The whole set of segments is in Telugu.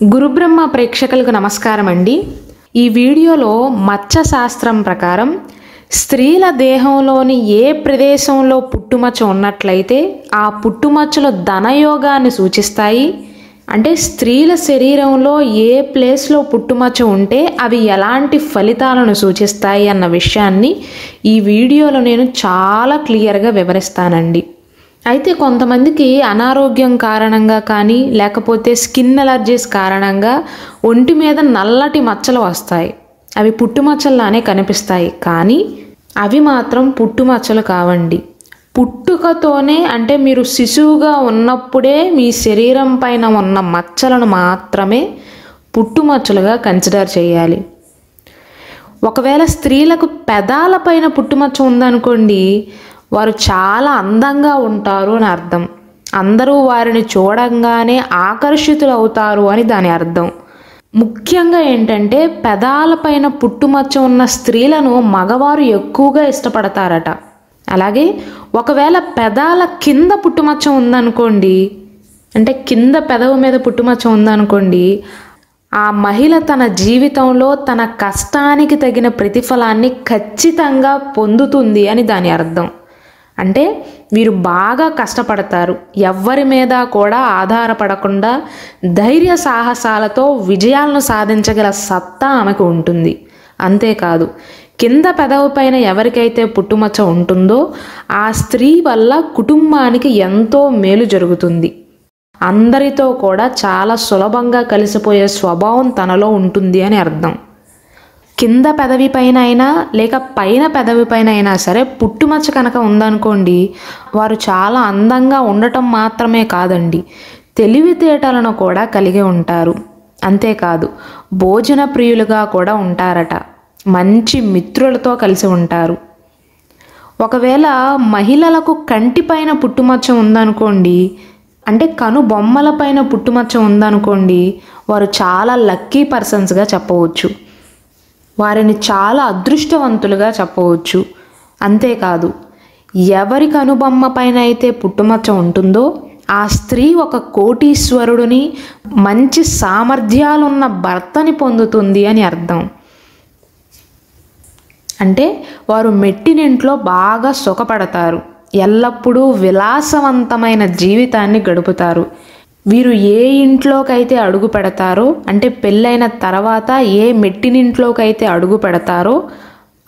గురుబ్రహ్మ ప్రేక్షకులకు నమస్కారం అండి. ఈ వీడియోలో మచ్చ శాస్త్రం ప్రకారం స్త్రీల దేహంలోని ఏ ప్రదేశంలో పుట్టుమచ్చ ఉన్నట్లయితే ఆ పుట్టుమచ్చలు ధనయోగాన్ని సూచిస్తాయి, అంటే స్త్రీల శరీరంలో ఏ ప్లేస్లో పుట్టుమచ్చ ఉంటే అవి ఎలాంటి ఫలితాలను సూచిస్తాయి అన్న విషయాన్ని ఈ వీడియోలో నేను చాలా క్లియర్గా వివరిస్తానండి. అయితే కొంతమందికి అనారోగ్యం కారణంగా కానీ లేకపోతే స్కిన్ అలర్జీస్ కారణంగా ఒంటి మీద నల్లటి మచ్చలు వస్తాయి. అవి పుట్టుమచ్చల్లానే కనిపిస్తాయి, కానీ అవి మాత్రం పుట్టుమచ్చలు కావండి. పుట్టుకతోనే, అంటే మీరు శిశువుగా ఉన్నప్పుడే మీ శరీరం పైన ఉన్న మచ్చలను మాత్రమే పుట్టుమచ్చలుగా కన్సిడర్ చేయాలి. ఒకవేళ స్త్రీలకు పెదాల పైన పుట్టుమచ్చ ఉందనుకోండి, వారు చాలా అందంగా ఉంటారు అని అర్థం. అందరూ వారిని చూడంగానే ఆకర్షితులు అవుతారు అని దాని అర్థం. ముఖ్యంగా ఏంటంటే పెదాల పైన పుట్టుమచ్చ ఉన్న స్త్రీలను మగవారు ఎక్కువగా ఇష్టపడతారట. అలాగే ఒకవేళ పెదాల కింద పుట్టుమచ్చ ఉందనుకోండి, అంటే కింద పెదవు మీద పుట్టుమచ్చ ఉందనుకోండి, ఆ మహిళ తన జీవితంలో తన కష్టానికి తగిన ప్రతిఫలాన్ని ఖచ్చితంగా పొందుతుంది అని దాని అర్థం. అంటే వీరు బాగా కష్టపడతారు, ఎవ్వరి మీద కూడా ఆధారపడకుండా ధైర్య సాహసాలతో విజయాలను సాధించగల సత్తా ఆమెకు ఉంటుంది. అంతేకాదు, కింద పెదవి పైన ఎవరికైతే పుట్టుమచ్చ ఉంటుందో ఆ స్త్రీ వల్ల కుటుంబానికి ఎంతో మేలు జరుగుతుంది. అందరితో కూడా చాలా సులభంగా కలిసిపోయే స్వభావం తనలో ఉంటుంది అని అర్థం. కింద పెదవి పైన అయినా లేక పైన పెదవి పైన అయినా సరే పుట్టుమచ్చ కనుక ఉందనుకోండి, వారు చాలా అందంగా ఉండటం మాత్రమే కాదండి, తెలివితేటలను కూడా కలిగి ఉంటారు. అంతేకాదు, భోజన ప్రియులుగా కూడా ఉంటారట, మంచి మిత్రులతో కలిసి ఉంటారు. ఒకవేళ మహిళలకు కంటిపైన పుట్టుమచ్చ ఉందనుకోండి, అంటే కను బొమ్మల పైన పుట్టుమచ్చ ఉందనుకోండి, వారు చాలా లక్కీ పర్సన్స్గా చెప్పవచ్చు, వారిని చాలా అదృష్టవంతులుగా చెప్పవచ్చు. అంతేకాదు, ఎవరి కనుబొమ్మ పైన అయితే పుట్టుమచ్చ ఉంటుందో ఆ స్త్రీ ఒక కోటీశ్వరుడిని, మంచి సామర్థ్యాలున్న భర్తని పొందుతుంది అని అర్థం. అంటే వారు మెట్టినింట్లో బాగా సుఖపడతారు, ఎల్లప్పుడూ విలాసవంతమైన జీవితాన్ని గడుపుతారు. వీరు ఏ ఇంట్లోకైతే అడుగు పెడతారో, అంటే పెళ్ళైన తర్వాత ఏ మెట్టినింట్లోకైతే అడుగు పెడతారో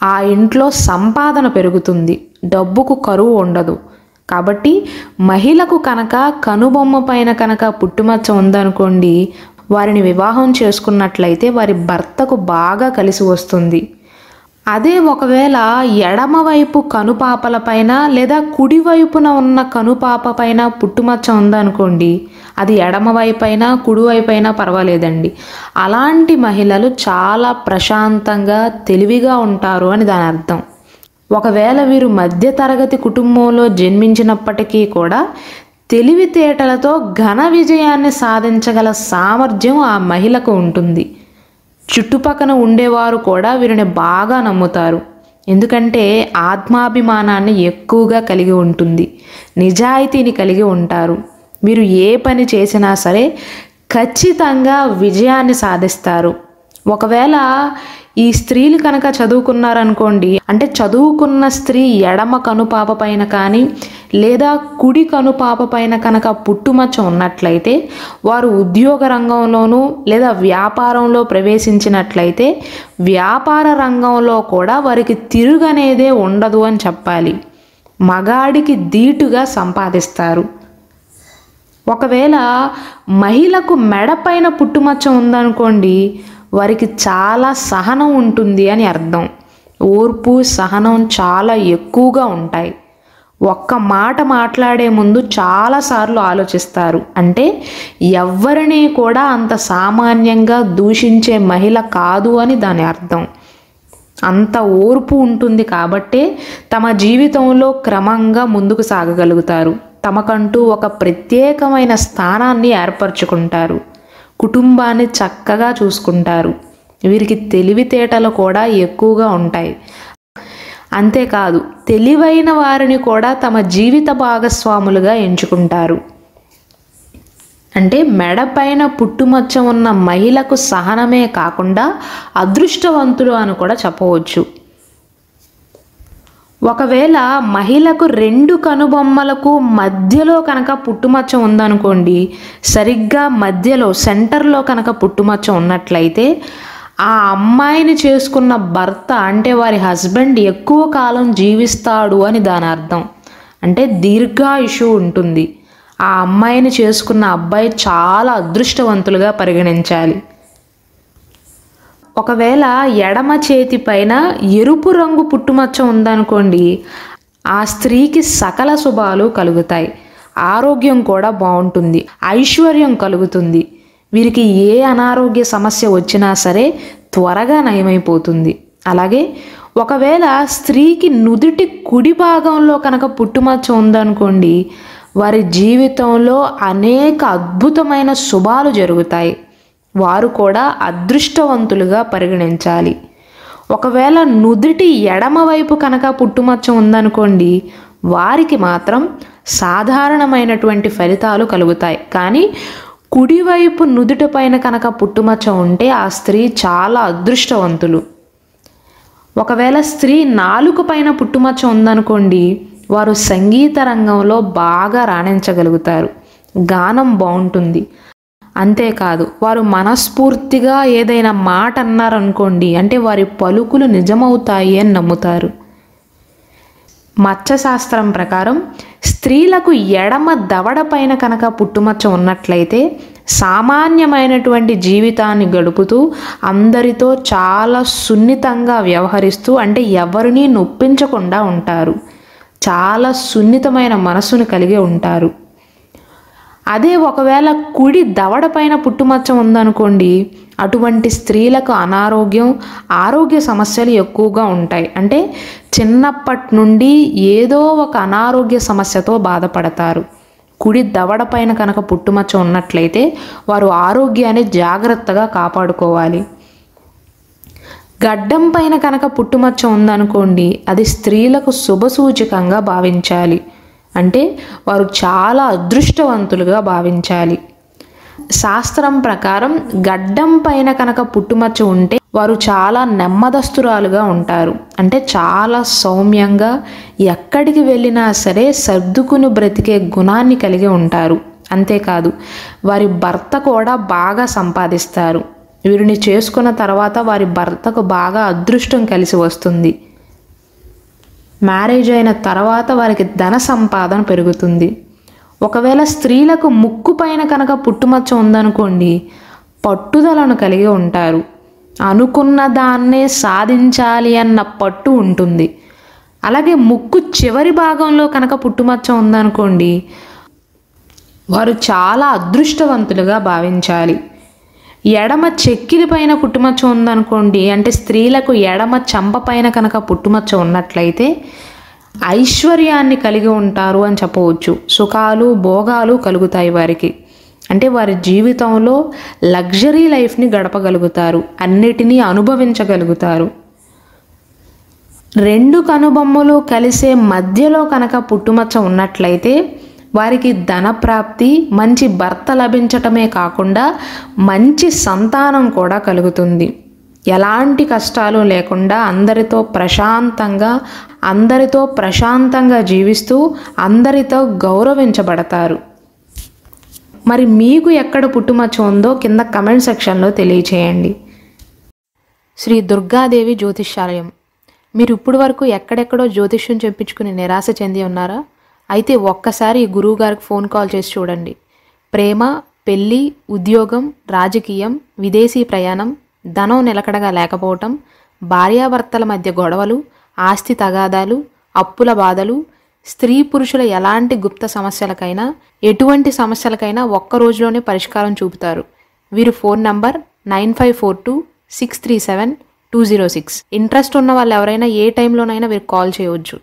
ఆ ఇంట్లో సంపాదన పెరుగుతుంది, డబ్బుకు కరువు ఉండదు. కాబట్టి మహిళకు కనుక కనుబొమ్మ పైన కనుక పుట్టుమచ్చ ఉందనుకోండి, వారిని వివాహం చేసుకున్నట్లయితే వారి భర్తకు బాగా కలిసి వస్తుంది. అదే ఒకవేళ ఎడమవైపు కనుపాపల పైన లేదా కుడివైపున ఉన్న కనుపాప పైన పుట్టుమచ్చ ఉందనుకోండి, అది ఎడమవైపు అయినా కుడివైపు అయినా పర్వాలేదండి, అలాంటి మహిళలు చాలా ప్రశాంతంగా తెలివిగా ఉంటారు అని దాని అర్థం. ఒకవేళ వీరు మధ్యతరగతి కుటుంబంలో జన్మించినప్పటికీ కూడా తెలివితేటలతో ఘన విజయాన్ని సాధించగల సామర్థ్యం ఆ మహిళకు ఉంటుంది. చుట్టుపక్కన ఉండేవారు కూడా వీరిని బాగా నమ్ముతారు, ఎందుకంటే ఆత్మాభిమానాన్ని ఎక్కువగా కలిగి ఉంటుంది, నిజాయితీని కలిగి ఉంటారు. వీరు ఏ పని చేసినా సరే ఖచ్చితంగా విజయాన్ని సాధిస్తారు. ఒకవేళ ఈ స్త్రీలు కనుక చదువుకున్నారనుకోండి, అంటే చదువుకున్న స్త్రీ ఎడమ కనుపాప పైన కానీ లేదా కుడి కనుపాప పైన కనుక పుట్టుమచ్చ ఉన్నట్లయితే వారు ఉద్యోగ రంగంలోనూ లేదా వ్యాపారంలో ప్రవేశించినట్లయితే వ్యాపార రంగంలో కూడా వారికి తిరుగనేదే ఉండదు అని చెప్పాలి, మగాడికి ధీటుగా సంపాదిస్తారు. ఒకవేళ మహిళకు మెడపైన పుట్టుమచ్చ ఉందనుకోండి, వారికి చాలా సహనం ఉంటుంది అని అర్థం. ఓర్పు సహనం చాలా ఎక్కువగా ఉంటాయి. ఒక్క మాట మాట్లాడే ముందు చాలాసార్లు ఆలోచిస్తారు, అంటే ఎవరిని కూడా అంత సామాన్యంగా దూషించే మహిళ కాదు అని దాని అర్థం. అంత ఓర్పు ఉంటుంది కాబట్టే తమ జీవితంలో క్రమంగా ముందుకు సాగగలుగుతారు, తమకంటూ ఒక ప్రత్యేకమైన స్థానాన్ని ఏర్పరచుకుంటారు, కుటుంబాన్ని చక్కగా చూసుకుంటారు. వీరికి తెలివితేటలు కూడా ఎక్కువగా ఉంటాయి. అంతేకాదు, తెలివైన వారిని కూడా తమ జీవిత భాగస్వాములుగా ఎంచుకుంటారు. అంటే మెడ పైన పుట్టుమచ్చ ఉన్న మహిళకు సహనమే కాకుండా అదృష్టవంతులు అని కూడా చెప్పవచ్చు. ఒకవేళ మహిళకు 2 కనుబొమ్మలకు మధ్యలో కనుక పుట్టుమచ్చ ఉందనుకోండి, సరిగ్గా మధ్యలో సెంటర్లో కనుక పుట్టుమచ్చ ఉన్నట్లయితే ఆ అమ్మాయిని చేసుకున్న భర్త అంటే వారి హస్బెండ్ ఎక్కువ కాలం జీవిస్తాడు అని దాని అర్థం. అంటే దీర్ఘాయుషు ఉంటుంది. ఆ అమ్మాయిని చేసుకున్న అబ్బాయి చాలా అదృష్టవంతులుగా పరిగణించాలి. ఒకవేళ ఎడమ చేతి పైన ఎరుపు రంగు పుట్టుమచ్చ ఉందనుకోండి, ఆ స్త్రీకి సకల శుభాలు కలుగుతాయి, ఆరోగ్యం కూడా బాగుంటుంది, ఐశ్వర్యం కలుగుతుంది. వీరికి ఏ అనారోగ్య సమస్య వచ్చినా సరే త్వరగా నయమైపోతుంది. అలాగే ఒకవేళ స్త్రీకి నుదుటి కుడి భాగంలో కనుక పుట్టుమచ్చ ఉందనుకోండి, వారి జీవితంలో అనేక అద్భుతమైన శుభాలు జరుగుతాయి, వారు కూడా అదృష్టవంతులుగా పరిగణించాలి. ఒకవేళ నుదుటి ఎడమ వైపు కనుక పుట్టుమచ్చ ఉందనుకోండి, వారికి మాత్రం సాధారణమైనటువంటి ఫలితాలు కలుగుతాయి. కానీ కుడివైపు నుదుటి పైన కనుక పుట్టుమచ్చ ఉంటే ఆ స్త్రీ చాలా అదృష్టవంతులు. ఒకవేళ స్త్రీ నాలుక పైన పుట్టుమచ్చ ఉందనుకోండి, వారు సంగీత రంగంలో బాగా రాణించగలుగుతారు, గానం బాగుంటుంది. అంతేకాదు వారు మనస్ఫూర్తిగా ఏదైనా మాట అన్నారనుకోండి, అంటే వారి పలుకులు నిజమవుతాయి అని నమ్ముతారు. మత్స్యశాస్త్రం ప్రకారం స్త్రీలకు ఎడమ దవడ పైన కనుక పుట్టుమచ్చ ఉన్నట్లయితే సామాన్యమైనటువంటి జీవితాన్ని గడుపుతూ అందరితో చాలా సున్నితంగా వ్యవహరిస్తూ, అంటే ఎవరిని నొప్పించకుండా ఉంటారు, చాలా సున్నితమైన మనసును కలిగి ఉంటారు. అదే ఒకవేళ కుడి దవడ పైన పుట్టుమచ్చ ఉందనుకోండి, అటువంటి స్త్రీలకు అనారోగ్యం, ఆరోగ్య సమస్యలు ఎక్కువగా ఉంటాయి. అంటే చిన్నప్పటి నుండి ఏదో ఒక అనారోగ్య సమస్యతో బాధపడతారు. కుడి దవడ పైన కనుక పుట్టుమచ్చ ఉన్నట్లయితే వారు ఆరోగ్యాన్ని జాగ్రత్తగా కాపాడుకోవాలి. గడ్డం పైన కనుక పుట్టుమచ్చ ఉందనుకోండి, అది స్త్రీలకు శుభసూచకంగా భావించాలి, అంటే వారు చాలా అదృష్టవంతులుగా భావించాలి. శాస్త్రం ప్రకారం గడ్డం పైన కనుక పుట్టుమచ్చ ఉంటే వారు చాలా నెమ్మదస్తురాలుగా ఉంటారు, అంటే చాలా సౌమ్యంగా ఎక్కడికి వెళ్ళినా సరే సర్దుకుని బ్రతికే గుణాన్ని కలిగి ఉంటారు. అంతేకాదు వారి భర్త కూడా బాగా సంపాదిస్తారు. వీరిని చేసుకున్న తర్వాత వారి భర్తకు బాగా అదృష్టం కలిసి వస్తుంది. మ్యారేజ్ అయిన తర్వాత వారికి ధన సంపాదన పెరుగుతుంది. ఒకవేళ స్త్రీలకు ముక్కు పైన కనుక పుట్టుమచ్చ ఉందనుకోండి, పట్టుదలను కలిగి ఉంటారు, అనుకున్న దాన్నే సాధించాలి అన్న పట్టు ఉంటుంది. అలాగే ముక్కు చివరి భాగంలో కనుక పుట్టుమచ్చ ఉందనుకోండి, వారు చాలా అదృష్టవంతులుగా భావించాలి. ఎడమ చెక్కిలి పైన పుట్టుమచ్చ ఉందనుకోండి, అంటే స్త్రీలకు ఎడమ చంప పైన కనుక పుట్టుమచ్చ ఉన్నట్లయితే ఐశ్వర్యాన్ని కలిగి ఉంటారు అని చెప్పవచ్చు. సుఖాలు భోగాలు కలుగుతాయి వారికి, అంటే వారి జీవితంలో లగ్జరీ లైఫ్ని గడపగలుగుతారు, అన్నిటినీ అనుభవించగలుగుతారు. 2 కనుబొమ్మలు కలిసే మధ్యలో కనుక పుట్టుమచ్చ ఉన్నట్లయితే వారికి ధనప్రాప్తి, మంచి భర్త లభించటమే కాకుండా మంచి సంతానం కూడా కలుగుతుంది. ఎలాంటి కష్టాలు లేకుండా అందరితో ప్రశాంతంగా జీవిస్తూ అందరితో గౌరవించబడతారు. మరి మీకు ఎక్కడ పుట్టుమచ్చ ఉందో కింద కమెంట్ సెక్షన్లో తెలియచేయండి. శ్రీ దుర్గాదేవి జ్యోతిష్యాలయం. మీరు ఇప్పుడు వరకు ఎక్కడెక్కడో జ్యోతిష్యం చెప్పించుకుని నిరాశ చెంది ఉన్నారా? అయితే ఒక్కసారి గురువు గారికి ఫోన్ కాల్ చేసి చూడండి. ప్రేమ, పెళ్ళి, ఉద్యోగం, రాజకీయం, విదేశీ ప్రయాణం, ధనం నిలకడగా లేకపోవటం, భార్యాభర్తల మధ్య గొడవలు, ఆస్తి తగాదాలు, అప్పుల బాధలు, స్త్రీ పురుషుల ఎలాంటి గుప్త సమస్యలకైనా, ఎటువంటి సమస్యలకైనా ఒక్క రోజులోనే పరిష్కారం చూపుతారు. వీరు ఫోన్ నంబర్ 9542637206. ఇంట్రెస్ట్ ఉన్న వాళ్ళు ఎవరైనా ఏ టైంలోనైనా వీరికి కాల్ చేయవచ్చు.